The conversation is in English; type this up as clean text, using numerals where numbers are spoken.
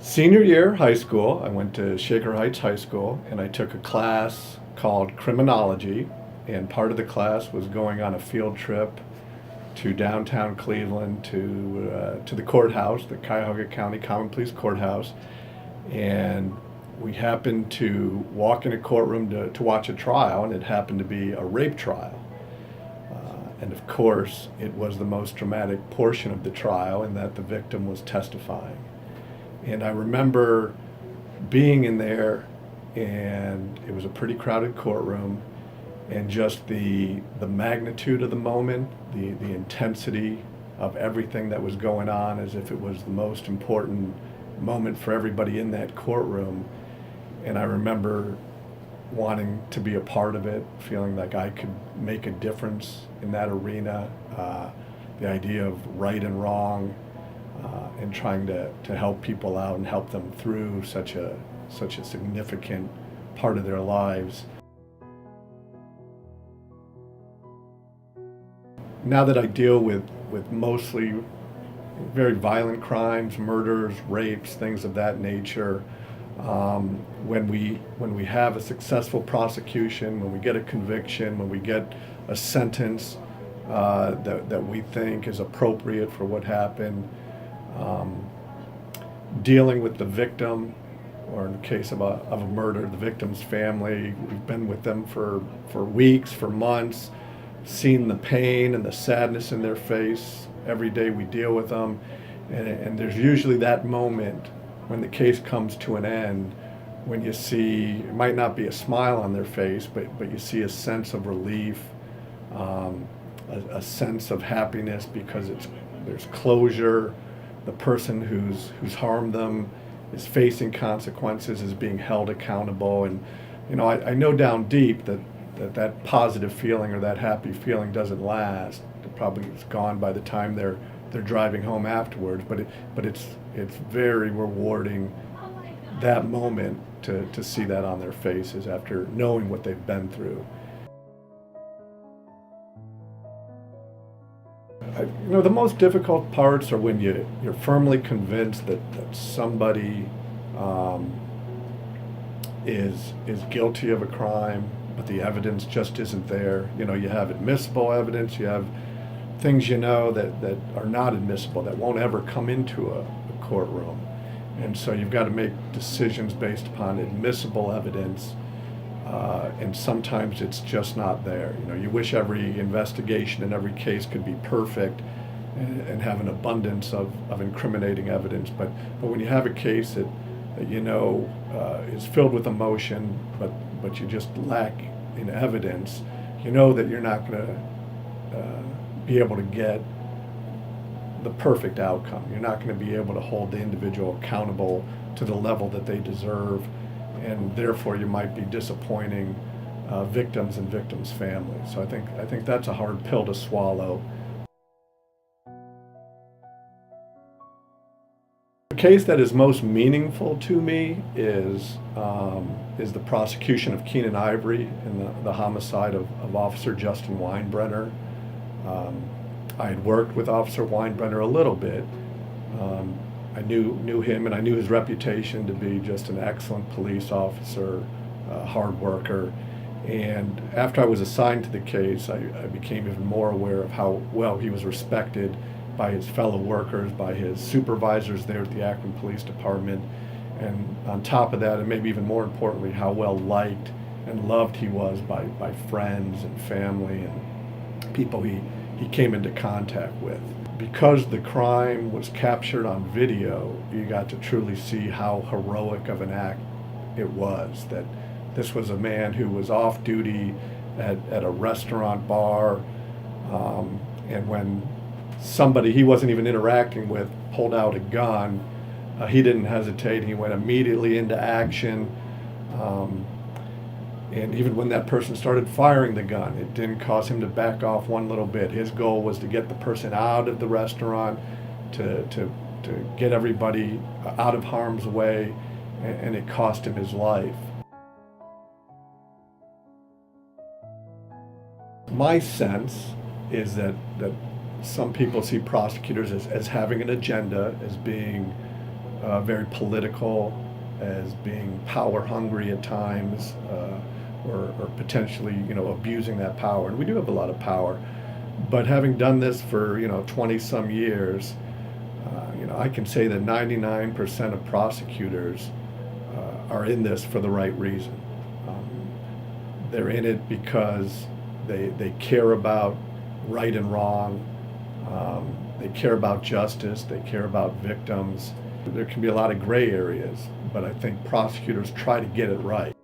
Senior year high school, I went to Shaker Heights High School and I took a class called criminology. And part of the class was going on a field trip to downtown Cleveland to the courthouse, the Cuyahoga County Common Pleas Courthouse. And we happened to walk in a courtroom to watch a trial, and it happened to be a rape trial. And of course, it was the most dramatic portion of the trial in that the victim was testifying. And I remember being in there, and it was a pretty crowded courtroom, and just the magnitude of the moment, the intensity of everything that was going on, as if it was the most important moment for everybody in that courtroom. And I remember wanting to be a part of it, feeling like I could make a difference in that arena. The idea of right and wrong, and trying to help people out and help them through such a significant part of their lives. Now that I deal with mostly very violent crimes, murders, rapes, things of that nature, when we have a successful prosecution, when we get a conviction, when we get a sentence that we think is appropriate for what happened, dealing with the victim, or in the case of a murder, the victim's family, we've been with them for weeks, for months, seen the pain and the sadness in their face every day we deal with them, and there's usually that moment when the case comes to an end, when you see, it might not be a smile on their face, but you see a sense of relief, a sense of happiness because there's closure. The person who's harmed them is facing consequences, is being held accountable. And I know down deep that positive feeling or that happy feeling doesn't last. It probably is gone by the time they're driving home afterwards. But it's very rewarding, that moment, to see that on their faces after knowing what they've been through. The most difficult parts are when you're firmly convinced that somebody is guilty of a crime, but the evidence just isn't there. You have admissible evidence, you have things that are not admissible, that won't ever come into a courtroom. And so you've got to make decisions based upon admissible evidence, and sometimes it's just not there. You wish every investigation and every case could be perfect and have an abundance of incriminating evidence, but when you have a case that is filled with emotion, but you just lack in evidence, that you're not going to be able to get the perfect outcome. You're not going to be able to hold the individual accountable to the level that they deserve, and therefore you might be disappointing victims and victims' families. So I think that's a hard pill to swallow. The case that is most meaningful to me is the prosecution of Keenan Ivory and the homicide of Officer Justin Weinbrenner. I had worked with Officer Weinbrenner a little bit. I knew him, and I knew his reputation to be just an excellent police officer, hard worker. And after I was assigned to the case, I became even more aware of how well he was respected by his fellow workers, by his supervisors there at the Akron Police Department. And on top of that, and maybe even more importantly, how well liked and loved he was by friends and family and people he came into contact with. Because the crime was captured on video, you got to truly see how heroic of an act it was. That this was a man who was off duty at a restaurant bar, and when somebody he wasn't even interacting with pulled out a gun, he didn't hesitate. He went immediately into action. And even when that person started firing the gun, it didn't cause him to back off one little bit. His goal was to get the person out of the restaurant, to get everybody out of harm's way, and it cost him his life. My sense is that some people see prosecutors as having an agenda, as being very political, as being power hungry at times, or potentially, abusing that power. And we do have a lot of power. But having done this for, 20 some years, I can say that 99% of prosecutors are in this for the right reason. They're in it because they care about right and wrong. They care about justice. They care about victims. There can be a lot of gray areas, but I think prosecutors try to get it right.